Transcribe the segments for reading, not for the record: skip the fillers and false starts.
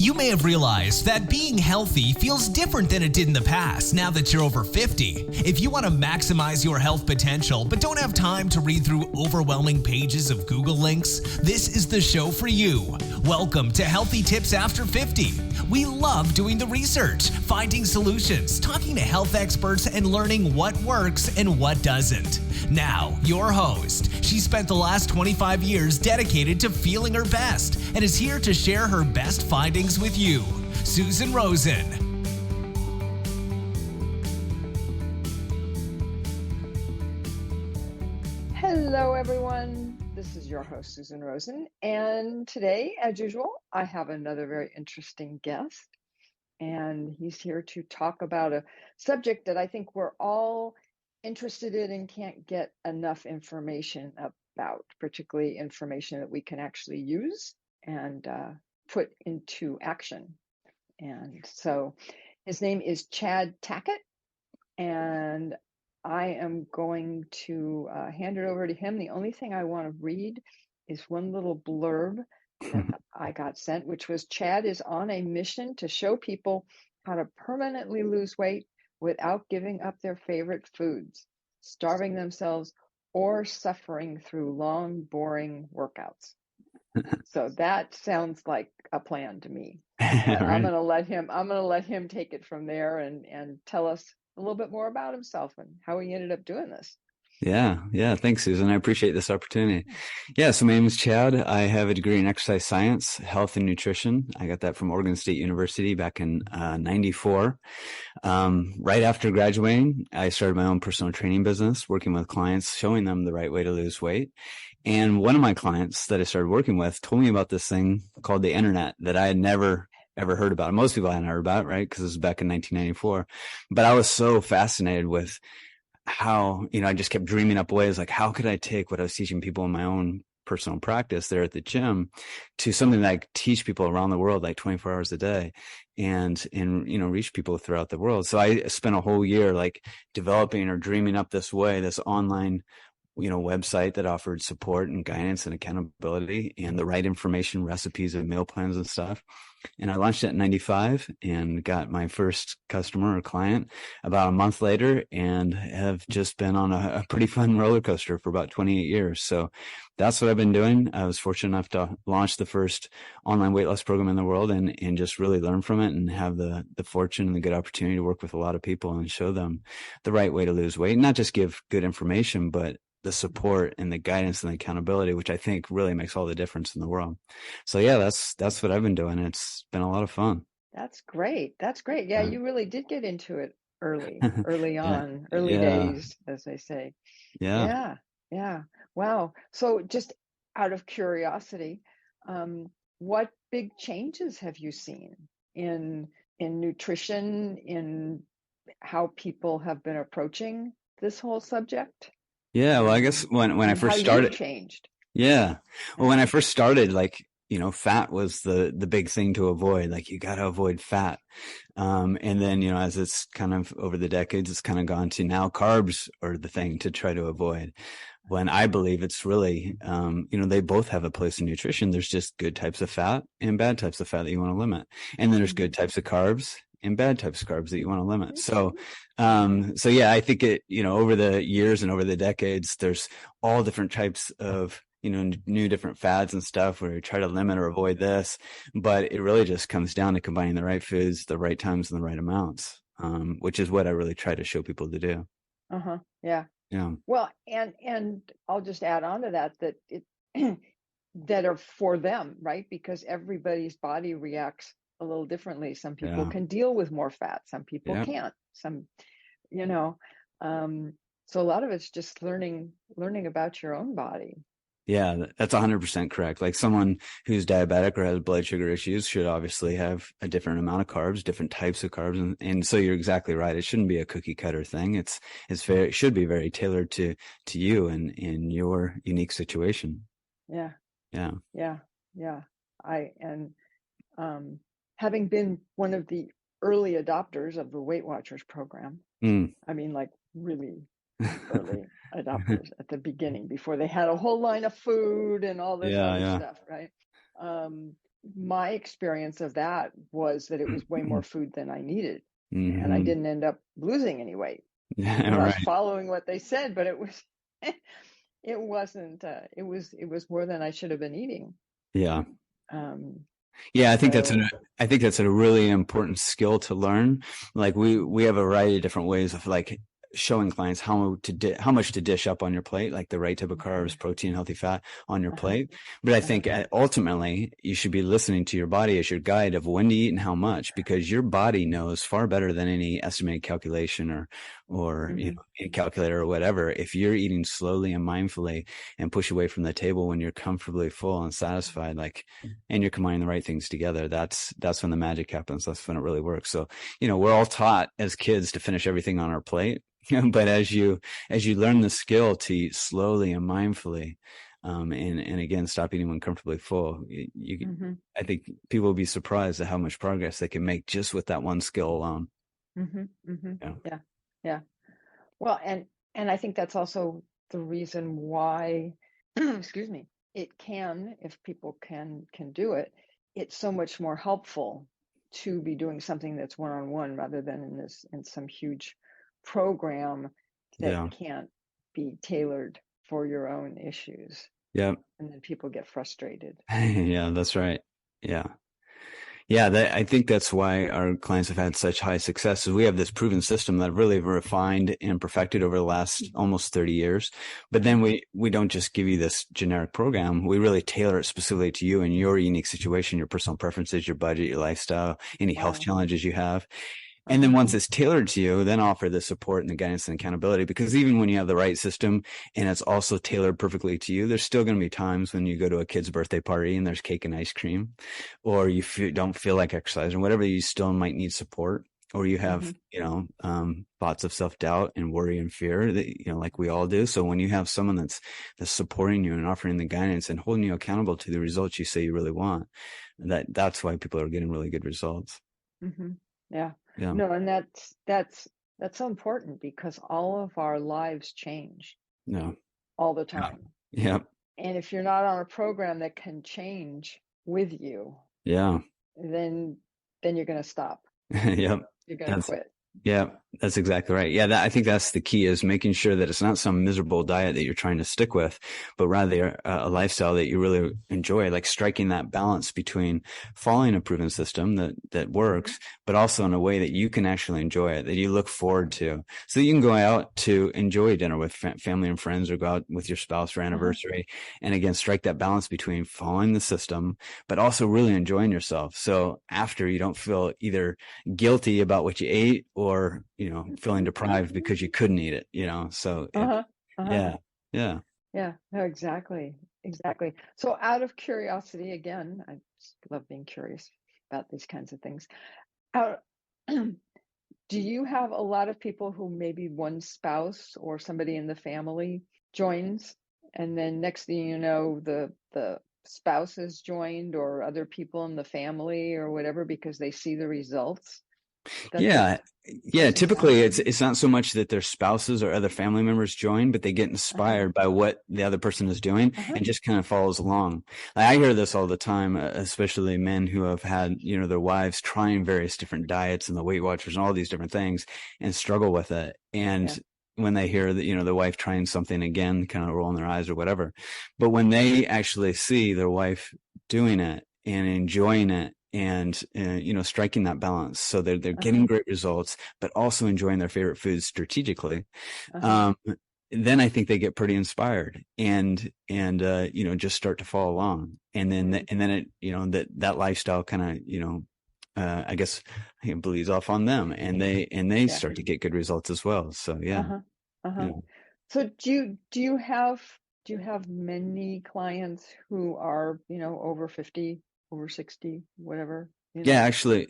You may have realized that being healthy feels different than it did in the past now that you're over 50. If you want to maximize your health potential but don't have time to read through overwhelming pages of Google links, this is the show for you. Welcome to Healthy Tips After 50. We love doing the research, finding solutions, talking to health experts, and learning what works and what doesn't. Now, your host. She spent the last 25 years dedicated to feeling her best and is here to share her best findings with you, Susan Rosen. Hello, everyone. This is your host, Susan Rosen. And today, as usual, I have another very interesting guest. And he's here to talk about a subject that I think we're all interested in and can't get enough information about, particularly information that we can actually use and put into action. And so his name is Chad Tackett, and I am going to hand it over to him. The only thing I want to read is one little blurb that I got sent, which was Chad is on a mission to show people how to permanently lose weight without giving up their favorite foods, starving themselves, or suffering through long, boring workouts. So that sounds like a plan to me. But I'm going to let him take it from there and tell us a little bit more about himself and how he ended up doing this. Yeah. Thanks, Susan. I appreciate this opportunity. Yeah. So my name is Chad. I have a degree in exercise science, health and nutrition. I got that from Oregon State University back in 94. Right after graduating, I started my own personal training business, working with clients, showing them the right way to lose weight. And one of my clients that I started working with told me about this thing called the internet that I had never ever heard about. Most people hadn't heard about it, right? Because it was back in 1994. But I was so fascinated with how, I just kept dreaming up ways like, how could I take what I was teaching people in my own personal practice there at the gym to something that I could teach people around the world, like 24 hours a day and reach people throughout the world. So I spent a whole year like developing or dreaming up this way, this online website that offered support and guidance and accountability and the right information, recipes and meal plans and stuff. And I launched it in 95 and got my first customer or client about a month later and have just been on a pretty fun roller coaster for about 28 years. So that's what I've been doing. I was fortunate enough to launch the first online weight loss program in the world and just really learn from it and have the fortune and the good opportunity to work with a lot of people and show them the right way to lose weight, not just give good information, but the support and the guidance and the accountability, which I think really makes all the difference in the world. So yeah, that's what I've been doing. It's been a lot of fun. That's great. Yeah, you really did get into it early on, early days, as they say. Yeah. Wow. So just out of curiosity, what big changes have you seen in nutrition, in how people have been approaching this whole subject? Yeah, well, I guess when I first started, changed. Yeah. Well, when I first started, fat was the big thing to avoid. Like you got to avoid fat. And then, as it's kind of over the decades, it's kind of gone to now carbs are the thing to try to avoid. When I believe it's really, they both have a place in nutrition. There's just good types of fat and bad types of fat that you want to limit. And then there's good types of carbs and bad types of carbs that you want to limit. So yeah, I think over the years and over the decades, there's all different types of, new different fads and stuff where you try to limit or avoid this, but it really just comes down to combining the right foods, the right times and the right amounts, which is what I really try to show people to do. Yeah. Well, and I'll just add on to that it that are for them, right? Because everybody's body reacts a little differently. Some people can deal with more fat. Some people can't. Some, so a lot of it's just learning about your own body. Yeah, that's 100% correct. Like someone who's diabetic or has blood sugar issues should obviously have a different amount of carbs, different types of carbs. And so you're exactly right. It shouldn't be a cookie cutter thing. It should be very tailored to you and in your unique situation. Yeah. Having been one of the early adopters of the Weight Watchers program, I mean, like really early adopters at the beginning, before they had a whole line of food and all this other stuff, right? my experience of that was that it was way more food than I needed. And I Mm-hmm. didn't end up losing any weight Yeah, because I was right. following what they said, but it was, it wasn't, it was more than I should have been eating. Yeah. Um, Yeah, so, I think that's a really important skill to learn. Like we have a variety of different ways of like showing clients how much to dish up on your plate, like the right type of carbs, protein, healthy fat on your uh-huh, plate. But I uh-huh, think ultimately you should be listening to your body as your guide of when to eat and how much, because your body knows far better than any estimated calculation or you mm-hmm, know, any calculator or whatever. If you're eating slowly and mindfully and push away from the table when you're comfortably full and satisfied, like, and you're combining the right things together, that's when the magic happens. That's when it really works. So, you know, we're all taught as kids to finish everything on our plate. But as you learn the skill to eat slowly and mindfully, and again, stop eating when comfortably full, mm-hmm, I think people will be surprised at how much progress they can make just with that one skill alone. mm-hmm, mm-hmm. Yeah. Yeah, yeah. Well, and I think that's also the reason why, excuse me, it can, if people can do it, it's so much more helpful to be doing something that's one-on-one rather than in some huge program that Yeah. can't be tailored for your own issues. Yeah. And then people get frustrated. Yeah, that's right. Yeah. Yeah, I think that's why our clients have had such high success. Is we have this proven system that really refined and perfected over the last almost 30 years. But then we don't just give you this generic program. We really tailor it specifically to you and your unique situation, your personal preferences, your budget, your lifestyle, any health Wow. challenges you have. And then Uh-huh. once it's tailored to you, then offer the support and the guidance and accountability. Because even when you have the right system and it's also tailored perfectly to you, there's still going to be times when you go to a kid's birthday party and there's cake and ice cream, or you don't feel like exercising, whatever, you still might need support. Or you have, Mm-hmm. you know, thoughts of self-doubt and worry and fear that, you know, like we all do. So when you have someone that's supporting you and offering the guidance and holding you accountable to the results you say you really want, that's why people are getting really good results. Mm-hmm. Yeah. Yeah. No, and that's so important because all of our lives change Yeah. all the Yeah. time. Yeah. And if you're not on a program that can change with you, Yeah. then you're going to stop. Yep. You're going to That's quit. Yeah, that's exactly right. Yeah, I think that's the key, is making sure that it's not some miserable diet that you're trying to stick with, but rather a lifestyle that you really enjoy, like striking that balance between following a proven system that works, but also in a way that you can actually enjoy it, that you look forward to, so that you can go out to enjoy dinner with family and friends, or go out with your spouse for anniversary. And again, strike that balance between following the system, but also really enjoying yourself. So after, you don't feel either guilty about what you ate, or, you know, feeling deprived because you couldn't eat it, you know. So Uh-huh. Uh-huh. yeah, yeah, Yeah, no, exactly. Exactly. So out of curiosity, again, I just love being curious about these kinds of things. Out, do you have a lot of people who maybe one spouse or somebody in the family joins, and then next thing you know, the spouse is joined, or other people in the family or whatever, because they see the results that the yeah, yeah. person's Typically, having? it's not so much that their spouses or other family members join, but they get Uh-huh. inspired by what the other person is doing Uh-huh. and just kind of follows along. Like, I hear this all the time, especially men who have had, you know, their wives trying various different diets and the Weight Watchers and all these different things, and struggle with it. And Yeah. when they hear that, you know, their wife trying something again, kind of rolling their eyes or whatever. But when they actually see their wife doing it and enjoying it, and you know, striking that balance, so they're Uh-huh. getting great results, but also enjoying their favorite foods strategically, Uh-huh. um, then I think they get pretty inspired, and you know, just start to follow along, and then Mm-hmm. it, you know, that lifestyle kind of, you know, I guess, bleeds off on them, and they Yeah. start to get good results as well. So yeah, Uh-huh. Uh-huh. yeah. So do you have many clients who are, over 50, over 60, whatever, Yeah, actually,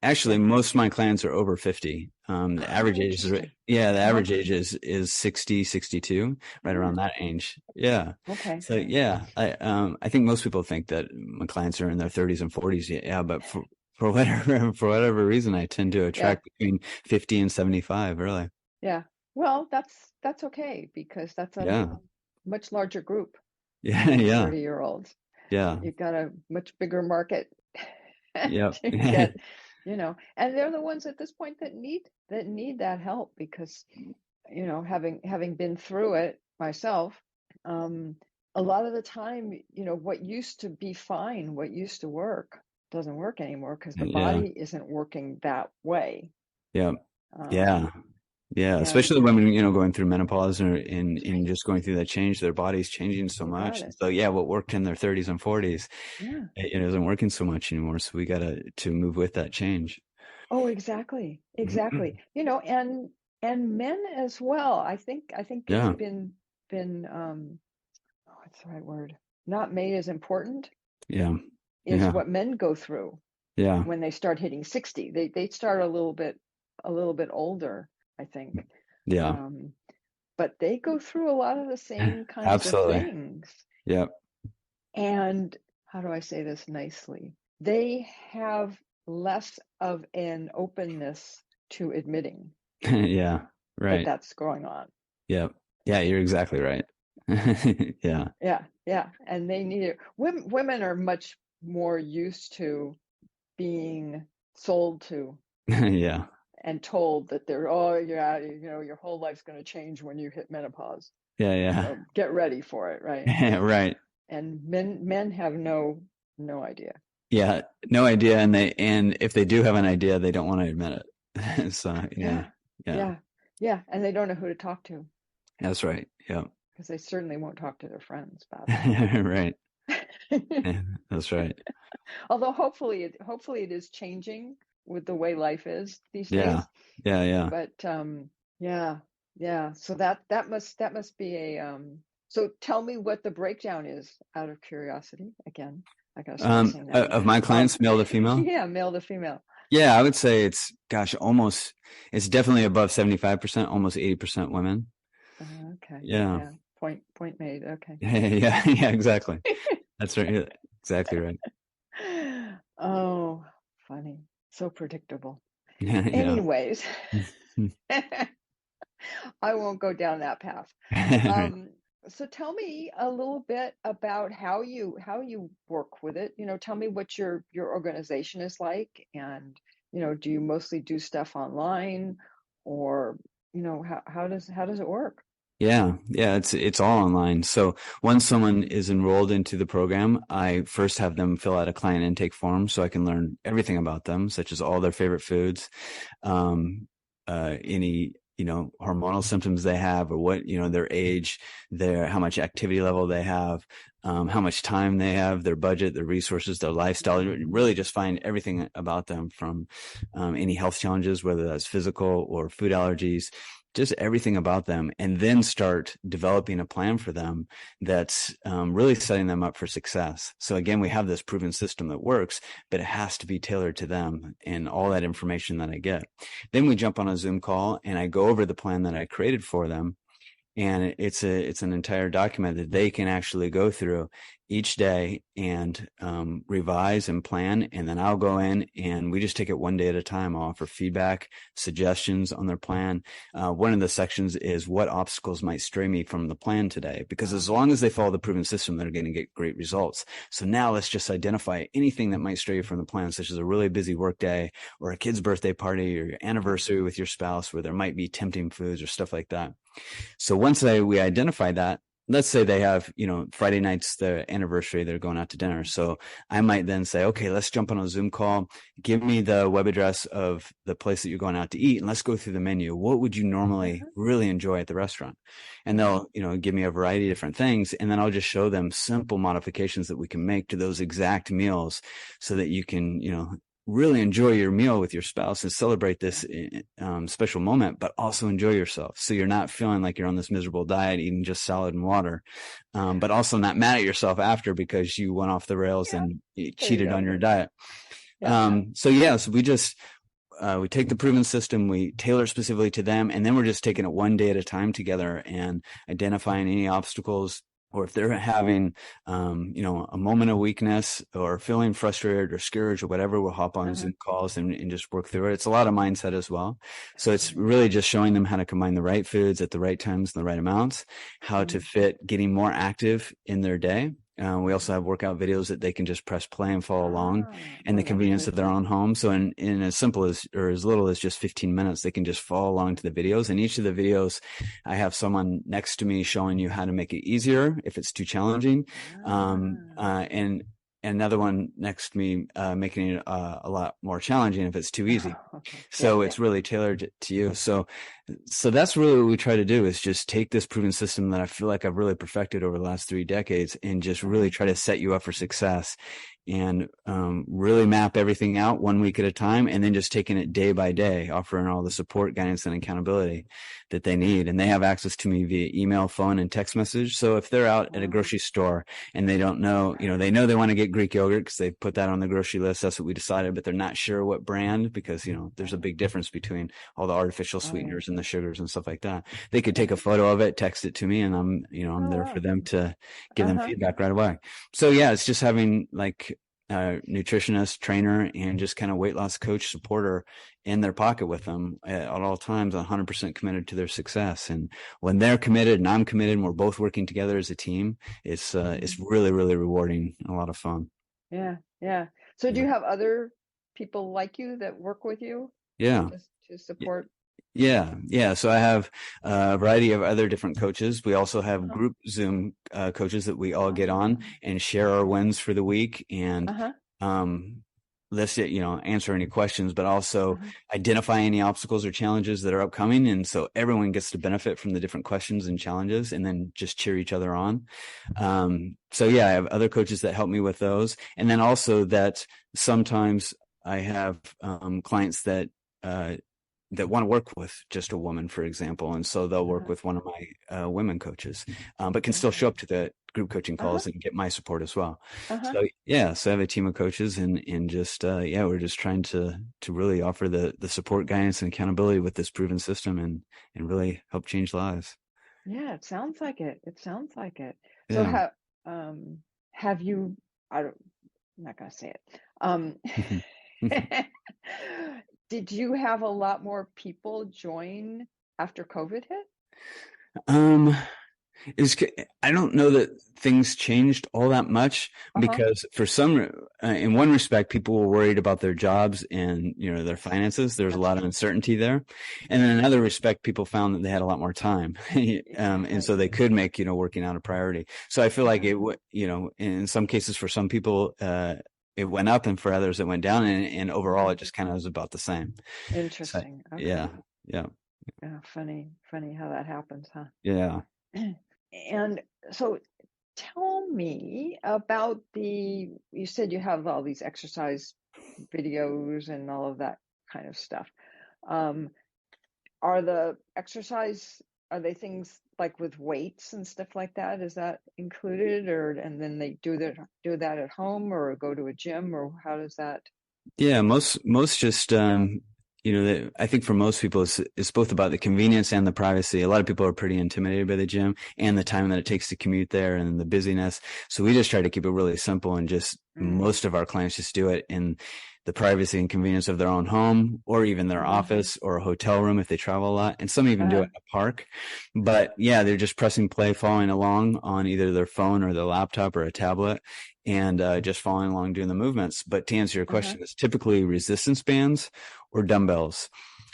Yeah. most of my clients are over 50. The average Oh, age is, interesting. yeah, the Uh-huh. average age is 60, 62, right around Mm, that age. Yeah. okay. So yeah, I think most people think that my clients are in their 30s and 40s. Yeah, but for whatever for whatever reason, I tend to Yeah. attract between 50 and 75, really. Yeah. Well, that's okay because that's a Yeah. much larger group Yeah, than yeah. 30-year-olds. Yeah. You've got a much bigger market Yep. to get, and they're the ones at this point that need that help because, having been through it myself, a lot of the time, what used to be fine, what used to work doesn't work anymore because the Yeah. body isn't working that way. Yep. Um, Yeah. Yeah. and Especially women, going through menopause or in just going through that change, their body's changing so you got much. it. So yeah, what worked in their 30s and 40s, Yeah. it isn't working so much anymore. So we got to move with that change. Oh, exactly. Mhm. Exactly. And men as well. I think it's Yeah. been what's the right word? Not made as important Yeah. is Yeah. what men go through Yeah. when they start hitting 60. They start a little bit older, I think. Yeah. Um, but they go through a lot of the same kinds of Absolutely. things. Yep. And how do I say this nicely? They have less of an openness to admitting Yeah. that Right. that's going on. Yep. Yeah. You're exactly right. Yeah. Yeah, yeah. And they need it. Women are much more used to being sold to Yeah. and told that your whole life's going to change when you hit menopause. Yeah. Yeah. So get ready for it, right? Right. And men have no idea. Yeah, no idea, and if they do have an idea, they don't want to admit it. So yeah, Yeah, yeah, yeah, yeah. And they don't know who to talk to that's right. Yeah, because they certainly won't talk to their friends about right. it. Yeah, that's right. Although hopefully it is changing with the way life is these Yeah, days. yeah, yeah. But yeah, yeah. So that must be a so tell me what the breakdown is out of curiosity. Again, I gotta start saying that. Of my clients, male to female. Yeah, male to female. Yeah, I would say it's it's definitely above 75%, almost 80% women. Okay. Yeah, Yeah. Point made. Okay. yeah, yeah, exactly. That's right. Yeah, exactly right. Oh, funny. So predictable. Yeah, Anyways, I won't go down that path. yeah. So tell me a little bit about how you work with it. Tell me what your organization is like, and do you mostly do stuff online, or how does it work? Yeah, yeah, it's all online. So once someone is enrolled into the program, I first have them fill out a client intake form so I can learn everything about them, such as all their favorite foods, any, hormonal symptoms they have, or what, their age, how much activity level they have, how much time they have, their budget, their resources, their lifestyle, really just find everything about them from, any health challenges, whether that's physical or food allergies, just everything about them, and then start developing a plan for them that's really setting them up for success. So again, we have this proven system that works, but it has to be tailored to them and all that information that I get. Then we jump on a Zoom call and I go over the plan that I created for them. And it's an entire document that they can actually go through each day and revise and plan. And then I'll go in and we just take it one day at a time. I'll offer feedback, suggestions on their plan. One of the sections is what obstacles might stray me from the plan today, because as long as they follow the proven system, they're going to get great results. So now let's just identify anything that might stray you from the plan, such as a really busy work day or a kid's birthday party or your anniversary with your spouse, where there might be tempting foods or stuff like that. So once we identify that, let's say they have, Friday night's the anniversary, they're going out to dinner. So I might then say, okay, let's jump on a Zoom call. Give me the web address of the place that you're going out to eat, and let's go through the menu. What would you normally really enjoy at the restaurant? And they'll, give me a variety of different things. And then I'll just show them simple modifications that we can make to those exact meals so that you can, really enjoy your meal with your spouse and celebrate this special moment, but also enjoy yourself. So you're not feeling like you're on this miserable diet, eating just salad and water, but also not mad at yourself after because you went off the rails and you cheated on your diet. So we just, we take the proven system, we tailor specifically to them, and then we're just taking it one day at a time together and identifying any obstacles. Or if they're having, a moment of weakness or feeling frustrated or scared or whatever, we'll hop on Zoom calls and just work through it. It's a lot of mindset as well. So it's really just showing them how to combine the right foods at the right times and the right amounts, how to fit getting more active in their day, We also have workout videos that they can just press play and follow along, and the Oh, that's convenience really of their cool. own home. So in as simple as or as little as just 15 minutes, they can just follow along to the videos. And each of the videos, I have someone next to me showing you how to make it easier if it's too challenging, and another one next to me making it a lot more challenging if it's too easy. Okay. So Yeah, it's really tailored to you. So that's really what we try to do, is just take this proven system that I feel like I've really perfected over the last 3 decades and just really try to set you up for success, and really map everything out 1 week at a time, and then just taking it day by day, offering all the support, guidance, and accountability that they need. And they have access to me via email, phone, and text message. So if they're out at a grocery store and they don't know, they know they want to get Greek yogurt because they put that on the grocery list. That's what we decided, but they're not sure what brand, because, there's a big difference between all the artificial sweeteners and the sugars and stuff like that. They could take a photo of it, text it to me, and I'm there for them to give them feedback right away. So yeah, it's just having like nutritionist, trainer, and just kind of weight loss coach supporter in their pocket with them at all times, 100% committed to their success. And when they're committed and I'm committed and we're both working together as a team, it's really, really rewarding and a lot of fun. yeah, yeah. So do you have other people like you that work with you? Yeah. Just to support? Yeah. So I have a variety of other different coaches. We also have group Zoom coaches that we all get on and share our wins for the week, and list it, answer any questions, but also identify any obstacles or challenges that are upcoming. And so everyone gets to benefit from the different questions and challenges, and then just cheer each other on. So yeah, I have other coaches that help me with those. And then also that sometimes I have clients that want to work with just a woman, for example. And so they'll work with one of my women coaches, but can still show up to the group coaching calls and get my support as well. So yeah, so I have a team of coaches, and just, we're just trying to really offer the support, guidance, and accountability with this proven system, and really help change lives. Yeah, it sounds like it. It sounds like it. So Yeah. have you, I'm not going to say it. Did you have a lot more people join after COVID hit? I don't know that things changed all that much, because for some, in one respect, people were worried about their jobs and, their finances. There's a lot of uncertainty there. And in another respect, people found that they had a lot more time. And so they could make, working out a priority. So I feel like it, in some cases for some people, it went up, and for others it went down, and overall it just kind of was about the same. Interesting. So, Okay. yeah. Yeah, funny how that happens, huh? Yeah. And so tell me about you said you have all these exercise videos and all of that kind of stuff. Are they things like with weights and stuff like that? Is that included, and then they do that at home, or go to a gym, or how does that? Yeah, most just I think for most people it's both about the convenience and the privacy. A lot of people are pretty intimidated by the gym and the time that it takes to commute there and the busyness. So we just try to keep it really simple, and just most of our clients just do it in the privacy and convenience of their own home, or even their office or a hotel room if they travel a lot. And some even do it in a park. But yeah, they're just pressing play, following along on either their phone or their laptop or a tablet, and just following along doing the movements. But to answer your question, it's typically resistance bands or dumbbells.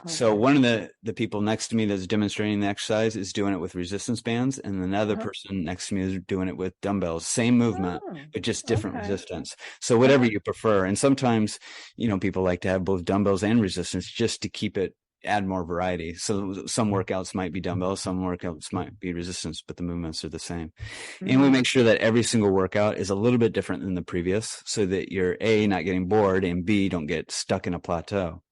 So one of the people next to me that's demonstrating the exercise is doing it with resistance bands, and another person next to me is doing it with dumbbells. Same movement, but just different resistance. So whatever you prefer. And sometimes, people like to have both dumbbells and resistance just to add more variety. So some workouts might be dumbbells, some workouts might be resistance, but the movements are the same. And we make sure that every single workout is a little bit different than the previous, so that you're A, not getting bored, and B, don't get stuck in a plateau.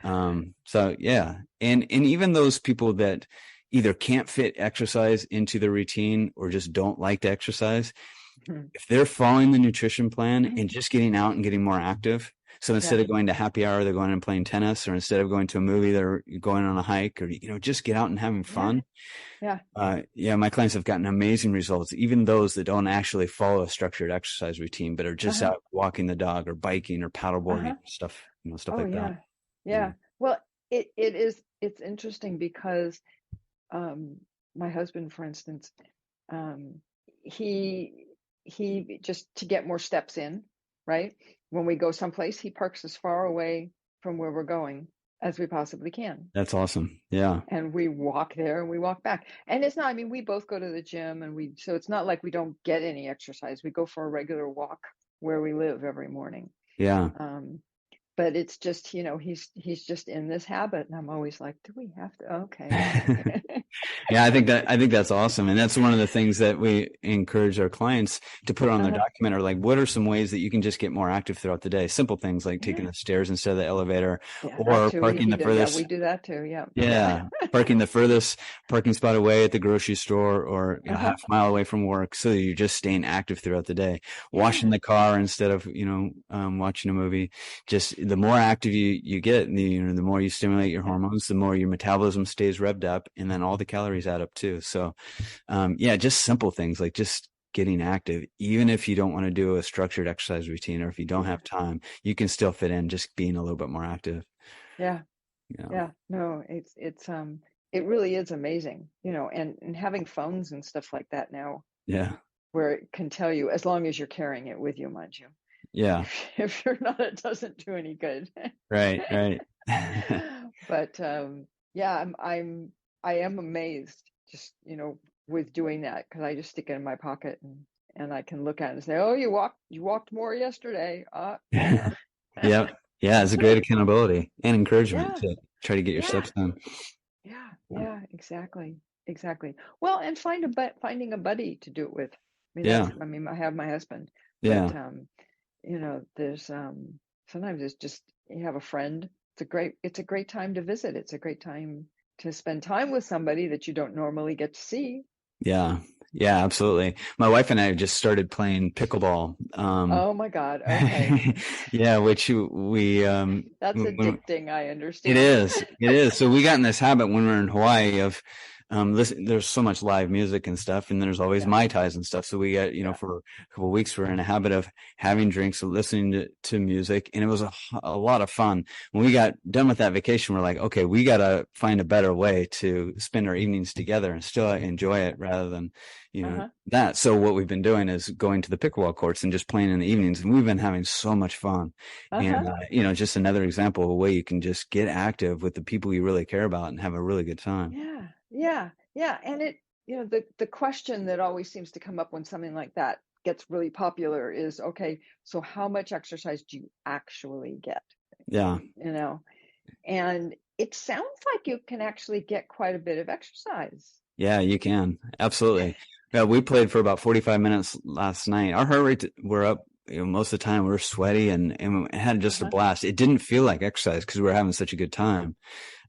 So yeah. And even those people that either can't fit exercise into their routine or just don't like to exercise, if they're following the nutrition plan and just getting out and getting more active. So instead of going to happy hour, they're going and playing tennis, or instead of going to a movie, they're going on a hike, or, just get out and having fun. Yeah. My clients have gotten amazing results, even those that don't actually follow a structured exercise routine, but are just out walking the dog or biking or paddleboarding, stuff like that. Yeah. Well, it's interesting because my husband, for instance, he he just to get more steps in, right? When we go someplace, he parks as far away from where we're going as we possibly can. That's awesome. Yeah. And we walk there and we walk back. And it's not, I mean, we both go to the gym so it's not like we don't get any exercise. We go for a regular walk where we live every morning. Yeah. But it's just, he's just in this habit. And I'm always like, do we have to? Okay. Yeah, I think that's awesome. And that's one of the things that we encourage our clients to put on their document, or like, what are some ways that you can just get more active throughout the day? Simple things like taking the stairs instead of the elevator, or parking the furthest. Yeah, we do that too. Yeah. Yeah. Parking the furthest parking spot away at the grocery store, or a half mile away from work, so that you're just staying active throughout the day. Washing the car instead of, watching a movie. Just the more active you get, the more you stimulate your hormones, the more your metabolism stays revved up, and then all the calories add up too. So, just simple things like just getting active, even if you don't want to do a structured exercise routine, or if you don't have time, you can still fit in just being a little bit more active. Yeah. Yeah. No, it really is amazing, and having phones and stuff like that now. Yeah. Where it can tell you, as long as you're carrying it with you, mind you. Yeah. If you're not, it doesn't do any good. Right. But I am amazed just, with doing that, because I just stick it in my pocket and I can look at it and say, oh, you walked more yesterday. Yeah. Yeah. It's a great accountability and encouragement to try to get your steps done. Yeah, exactly. Well, and finding a buddy to do it with. I mean, I have my husband. Yeah. But, there's sometimes it's just, you have a friend. It's a great time to visit. It's a great time to spend time with somebody that you don't normally get to see. Yeah, absolutely. My wife and I just started playing pickleball. Oh my God. Okay. Yeah, which we that's addicting. I understand. It is. So we got in this habit when we were in Hawaii of there's so much live music and stuff, and there's always Mai Tais and stuff. So we got, for a couple of weeks, we're in a habit of having drinks, listening to music, and it was a lot of fun. When we got done with that vacation, we're like, okay, we got to find a better way to spend our evenings together and still enjoy it rather than, that. So what we've been doing is going to the pickleball courts and just playing in the evenings, and we've been having so much fun. And, just another example of a way you can just get active with the people you really care about and have a really good time. Yeah. And it, the question that always seems to come up when something like that gets really popular is, okay, so how much exercise do you actually get? Yeah. And it sounds like you can actually get quite a bit of exercise. Yeah, you can. Absolutely. Yeah, we played for about 45 minutes last night. Our heart rate were up. Most of the time we were sweaty and had just a blast. It didn't feel like exercise because we were having such a good time.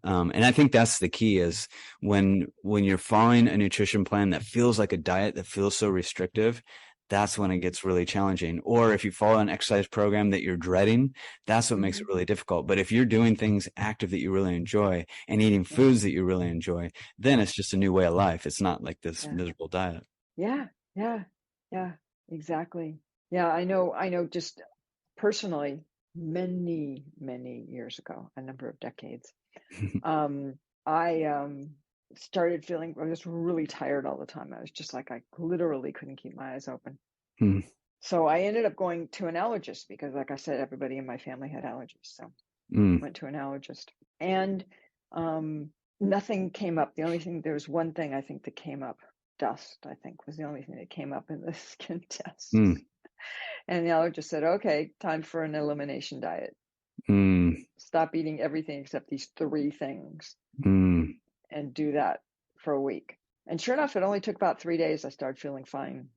And I think that's the key is when you're following a nutrition plan that feels like a diet that feels so restrictive, that's when it gets really challenging. Or if you follow an exercise program that you're dreading, that's what makes it really difficult. But if you're doing things active that you really enjoy and eating foods that you really enjoy, then it's just a new way of life. It's not like this miserable diet. Yeah, exactly. Yeah, I know just personally, many, many years ago, a number of decades, I started feeling, I was really tired all the time. I was just like, I literally couldn't keep my eyes open. So I ended up going to an allergist because, like I said, everybody in my family had allergies. So I went to an allergist, and nothing came up. There was one thing I think that came up. Dust, I think, was the only thing that came up in the skin test. And the allergist said, okay, time for an elimination diet. Stop eating everything except these 3 things and do that for a week. And sure enough, it only took about 3 days. I started feeling fine.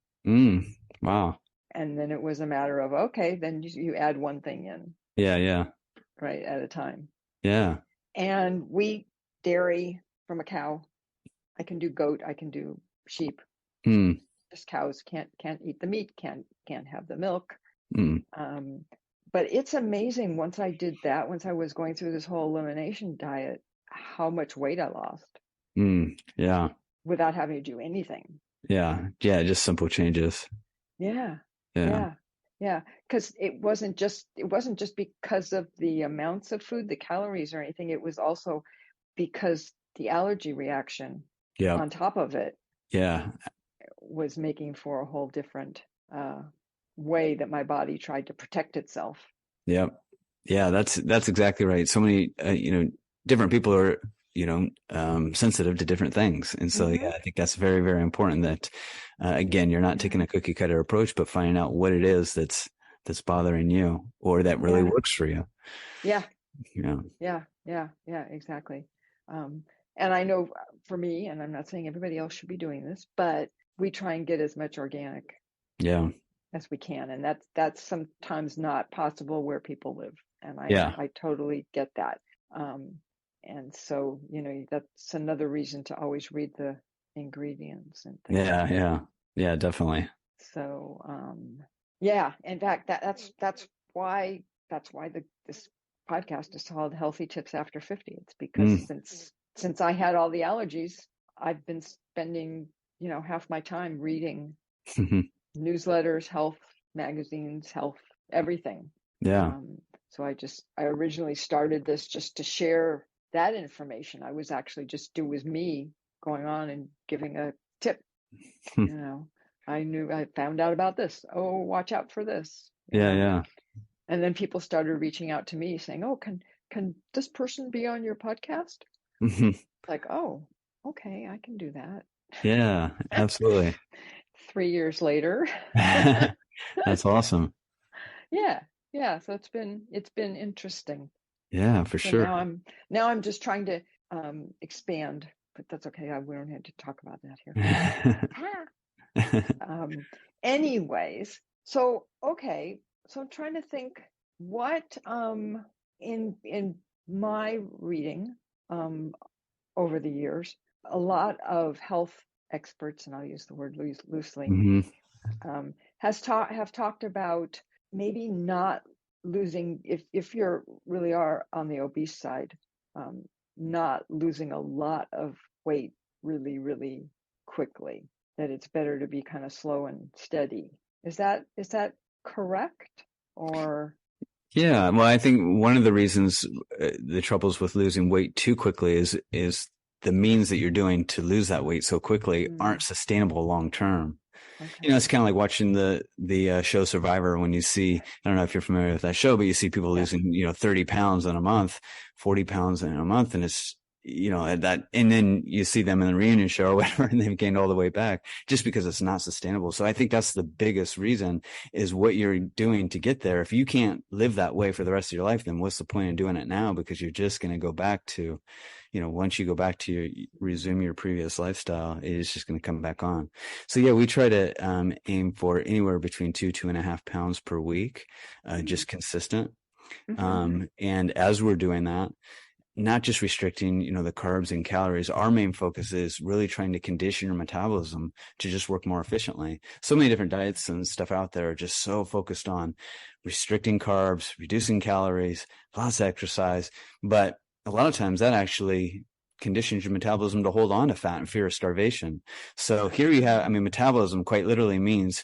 Wow. And then it was a matter of, okay, then you add one thing in. Yeah. Right, at a time. Yeah. And wheat, dairy from a cow. I can do goat. I can do sheep. Just cows can't eat the meat, can't have the milk. But it's amazing once I did that, once I was going through this whole elimination diet, how much weight I lost. Yeah. Without having to do anything. Yeah. Just simple changes. Yeah. Because it wasn't just because of the amounts of food, the calories or anything. It was also because the allergy reaction on top of it. Yeah. Was making for a whole different way that my body tried to protect itself. Yep. Yeah, that's exactly right. So many, different people are, sensitive to different things. And so, Mm-hmm. yeah, I think that's very, very important that, again, you're not taking a cookie cutter approach, but finding out what it is that's bothering you or that really Yeah. works for you. Yeah. Yeah. Yeah, exactly. And I know for me, and I'm not saying everybody else should be doing this, but we try and get as much organic Yeah. as we can, and that's sometimes not possible where people live, and Yeah. I totally get that. And so, that's another reason to always read the ingredients and things. Yeah. Yeah. Yeah, definitely. So, yeah, in fact, that's why this podcast is called Healthy Tips After 50. It's because Mm. since I had all the allergies, I've been spending, half my time reading newsletters, health magazines, health everything. Yeah. So I originally started this just to share that information. I was actually it was me going on and giving a tip. I found out about this. Oh, watch out for this. Yeah. Yeah. And then people started reaching out to me saying, "Oh, can this person be on your podcast?" Like, "Oh, okay, I can do that." Yeah, absolutely. 3 years later. That's awesome. Yeah. Yeah, so it's been interesting. Yeah, for So sure. now I'm just trying to expand, but that's okay. We don't have to talk about that here. Anyways, so okay, so I'm trying to think what in my reading over the years, a lot of health experts, and I'll use the word loosely, hmm have talked about maybe not losing, if you're really are on the obese side, not losing a lot of weight really, really quickly, that it's better to be kind of slow and steady. Is that correct? Or Yeah, well, I think one of the reasons the troubles with losing weight too quickly is the means that you're doing to lose that weight so quickly aren't sustainable long term. okay. It's kind of like watching the show Survivor when you see, I don't know if you're familiar with that show, but you see people Yeah. losing, 30 pounds in a month, 40 pounds in a month. And it's, and then you see them in the reunion show or whatever, and they've gained all the way back just because it's not sustainable. So I think that's the biggest reason is what you're doing to get there. If you can't live that way for the rest of your life, then what's the point in doing it now? Because you're just going to go back to, once you go back to resume your previous lifestyle, it is just going to come back on. So yeah, we try to aim for anywhere between 2.5 pounds per week, just consistent. And as we're doing that, not just restricting, the carbs and calories, our main focus is really trying to condition your metabolism to just work more efficiently. So many different diets and stuff out there are just so focused on restricting carbs, reducing calories, lots of exercise, but a lot of times that actually conditions your metabolism to hold on to fat and fear of starvation. So here you have, metabolism quite literally means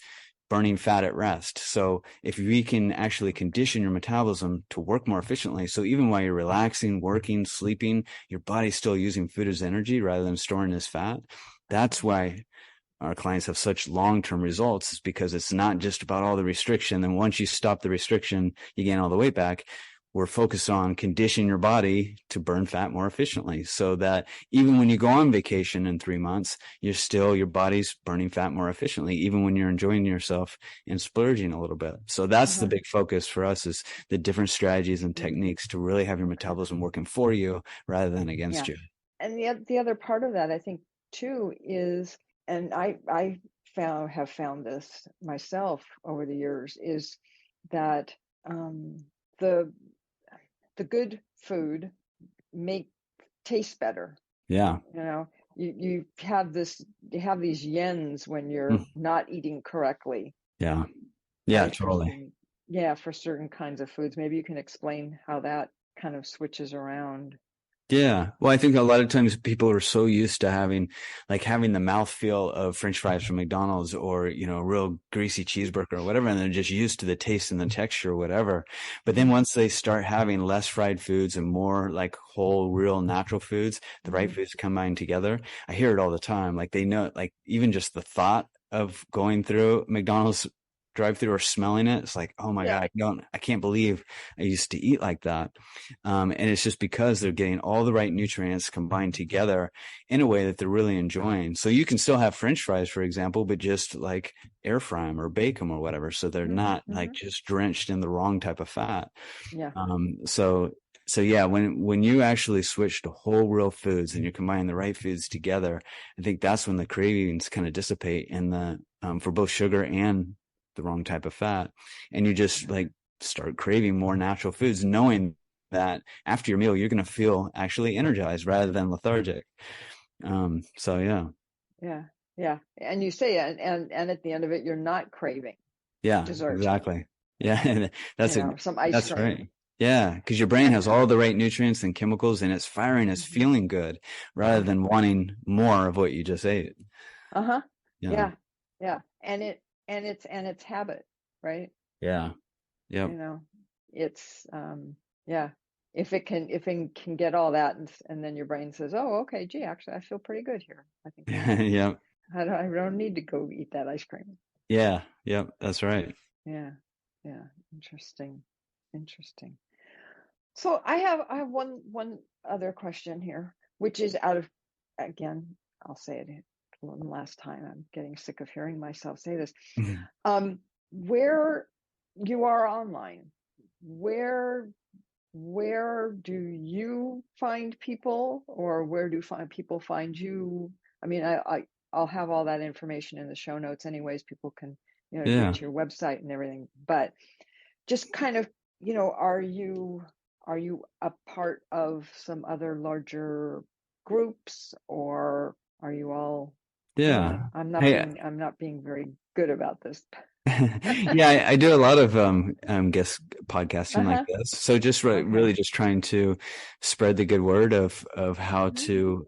burning fat at rest. So if we can actually condition your metabolism to work more efficiently, so even while you're relaxing, working, sleeping, your body's still using food as energy rather than storing as fat. That's why our clients have such long-term results, is because it's not just about all the restriction. And once you stop the restriction, you gain all the weight back. We're focused on conditioning your body to burn fat more efficiently so that even when you go on vacation in 3 months, your body's burning fat more efficiently, even when you're enjoying yourself and splurging a little bit. So that's the big focus for us, is the different strategies and techniques to really have your metabolism working for you rather than against you. And the other part of that, I think, too, is, and I have found this myself over the years, is that the good food tastes better. Yeah. You have these yens when you're not eating correctly. Yeah. Yeah, right? totally. For certain kinds of foods. Maybe you can explain how that kind of switches around. Yeah. Well, I think a lot of times people are so used to having the mouthfeel of French fries from McDonald's or, a real greasy cheeseburger or whatever, and they're just used to the taste and the texture or whatever. But then once they start having less fried foods and more like whole, real natural foods, the right foods combined together, I hear it all the time. Like they know, like even just the thought of going through McDonald's drive-through or smelling it, it's like, oh my Yeah. God, I can't believe I used to eat like that. And it's just because they're getting all the right nutrients combined together in a way that they're really enjoying. So you can still have French fries, for example, but just like air fry them or bake them or whatever. So they're not like just drenched in the wrong type of fat. Yeah. So yeah, when you actually switch to whole real foods and you combine the right foods together, I think that's when the cravings kind of dissipate and for both sugar and the wrong type of fat. And you just like start craving more natural foods, knowing that after your meal, you're going to feel actually energized rather than lethargic. So yeah. Yeah. Yeah. And you say, and at the end of it, you're not craving Yeah, dessert, exactly. Yeah, that's some ice that's cream. right. Yeah, because your brain has all the right nutrients and chemicals, and it's firing, it's feeling good, rather than wanting more of what you just ate. Uh-huh. Yeah, Yeah. Yeah. And it's habit, right? yeah, yep, You know, it's yeah. If it can get all that, and then your brain says, "Oh, okay, gee, actually, I feel pretty good here. I think yep, I don't need to go eat that ice cream." yeah, yep. That's right. Yeah. Yeah. Interesting. Interesting. So I have one other question here, which is again, I'll say it one last time. I'm getting sick of hearing myself say this. Um, where you are online, where where do you find people, or where do people find you? I mean, I'll have all that information in the show notes anyways. People can, get Yeah. to your website and everything. But just kind of, are you a part of some other larger groups, or are you all, Yeah. Hey, I'm not being very good about this. yeah, I do a lot of guest podcasting like Uh-huh. this. So just Okay. really just trying to spread the good word of how Hmm. to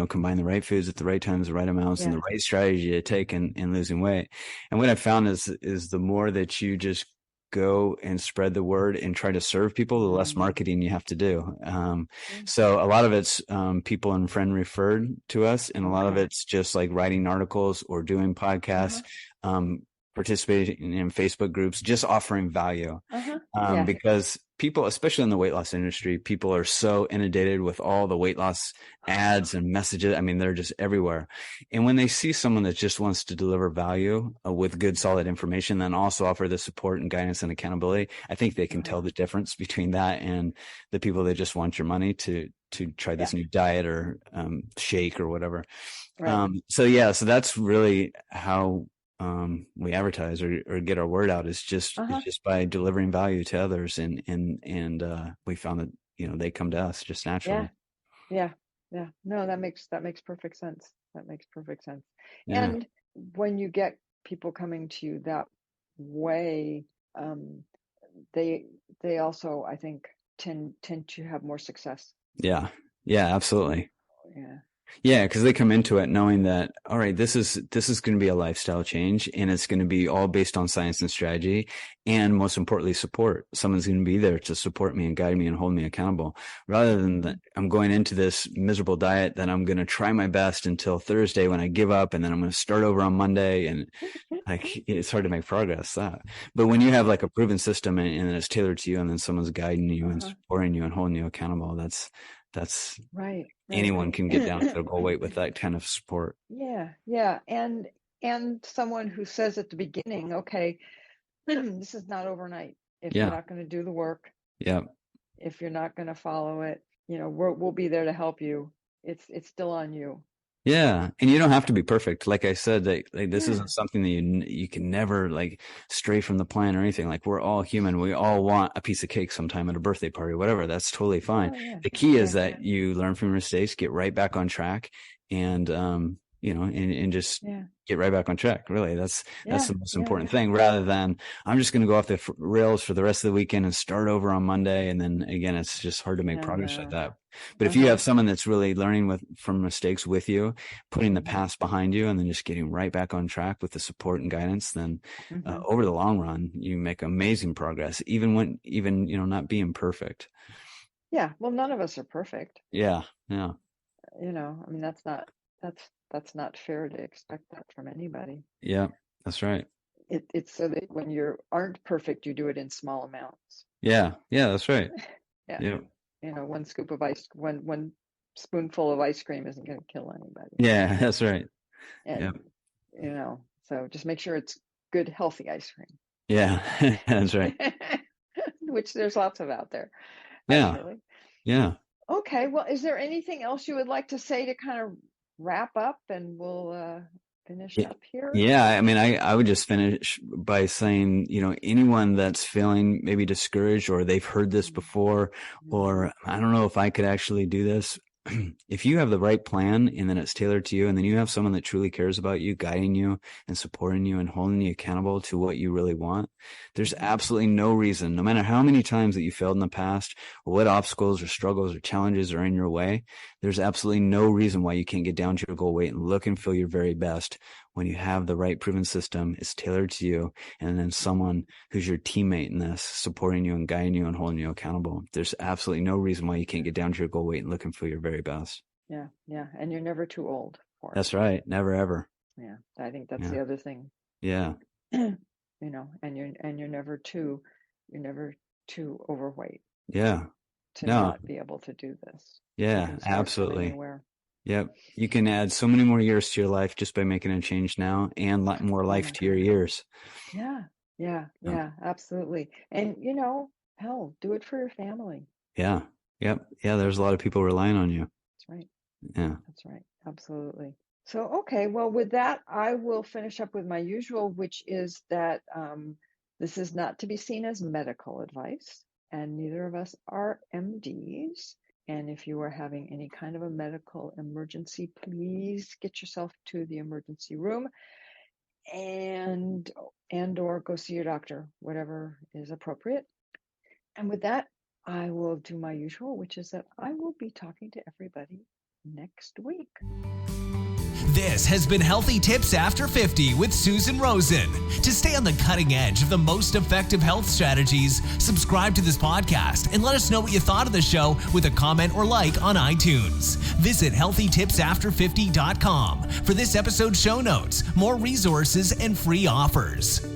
combine the right foods at the right times, the right amounts, and Yeah. the right strategy to take in losing weight. And what I found is the more that you just go and spread the word and try to serve people, the less Mm. marketing you have to do. Yeah. So a lot of it's people and friend referred to us, and a lot of Okay. it's just like writing articles or doing podcasts. Uh-huh. Um, Participating in Facebook groups, just offering value. Uh-huh. Yeah. Because people, especially in the weight loss industry, people are so inundated with all the weight loss ads and messages. I mean, they're just everywhere. And when they see someone that just wants to deliver value with good, solid information, then also offer the support and guidance and accountability, I think they can Uh-huh. tell the difference between that and the people that just want your money to try Yeah. this new diet or shake or whatever. Right. So that's really how we advertise or get our word out is Uh-huh. just by delivering value to others and we found that they come to us just Yeah. naturally. Yeah. Yeah. No, that makes perfect sense. That makes perfect sense. Yeah. And when you get people coming to you that way, um, they they also, I think, tend to have more success. Yeah. Yeah, absolutely. Yeah. Yeah, because they come into it knowing that, all right, this is going to be a lifestyle change, and it's going to be all based on science and strategy, and most importantly, support. Someone's going to be there to support me and guide me and hold me accountable, rather than that I'm going into this miserable diet that I'm going to try my best until Thursday when I give up, and then I'm going to start over on Monday, and like it's hard to make progress. But when you have like a proven system and it's tailored to you, and then someone's guiding you and Uh-huh. supporting you and holding you accountable, that's Right. Right. anyone can get down to their goal weight with that kind of support. Yeah. Yeah. And someone who says at the beginning, okay, this is not overnight. If you're Yeah. not going to do the work, Yeah. if you're not going to follow it, we'll be there to help you. It's still on you. Yeah. And you don't have to be perfect. Like I said, like this Yeah. isn't something that you can never like stray from the plan or anything. Like we're all human. We all want a piece of cake sometime at a birthday party, whatever. That's totally fine. Oh yeah. The key is Yeah. that you learn from your mistakes, get right back on track and, and just Yeah. get right back on track. Really. That's Yeah. the most Yeah. important thing rather than I'm just going to go off the rails for the rest of the weekend and start over on Monday. And then again, it's just hard to make Yeah. progress like No. that. But if you Uh-huh. have someone that's really learning from mistakes with you, putting the Hmm. past behind you, and then just getting right back on track with the support and guidance, then Hmm. over the long run, you make amazing progress, even not being perfect. Yeah. Well, none of us are perfect. Yeah, yeah, I mean, that's not fair to expect that from anybody. yeah. That's right. it's so that when you aren't perfect, you do it in small amounts. Yeah. Yeah, that's right. Yeah. Yeah. One scoop of one spoonful of ice cream isn't going to kill anybody. Yeah, that's right. And, so just make sure it's good, healthy ice cream. Yeah, that's right. Which there's lots of out there, Yeah. actually. Yeah. Okay, well, is there anything else you would like to say to kind of wrap up, and we'll finish up here? Yeah, I mean, I would just finish by saying, anyone that's feeling maybe discouraged, or they've heard this before, or I don't know if I could actually do this. If you have the right plan and then it's tailored to you, and then you have someone that truly cares about you, guiding you and supporting you and holding you accountable to what you really want, there's absolutely no reason, no matter how many times that you failed in the past, or what obstacles or struggles or challenges are in your way, there's absolutely no reason why you can't get down to your goal weight and look and feel your very best when you have the right proven system. It's tailored to you, and then someone who's your teammate in this, supporting you and guiding you and holding you accountable. There's absolutely no reason why you can't get down to your goal weight and look and feel your very best. Yeah, and you're never too old for it. That's right. Never ever. Yeah, I think that's the other thing. Yeah. And you're never too overweight. Yeah. To not be able to do this. Yeah, absolutely. Yep. You can add so many more years to your life just by making a change now, and more life to your years. Yeah, absolutely. And, hell, do it for your family. Yeah. Yep. Yeah, there's a lot of people relying on you. That's right. Yeah. That's right. Absolutely. So, okay, well, with that, I will finish up with my usual, which is that this is not to be seen as medical advice, and neither of us are MDs. And if you are having any kind of a medical emergency, please get yourself to the emergency room and or go see your doctor, whatever is appropriate. And with that, I will do my usual, which is that I will be talking to everybody next week. This has been Healthy Tips After 50 with Susan Rosen. To stay on the cutting edge of the most effective health strategies, subscribe to this podcast and let us know what you thought of the show with a comment or like on iTunes. Visit healthytipsafter50.com for this episode's show notes, more resources, and free offers.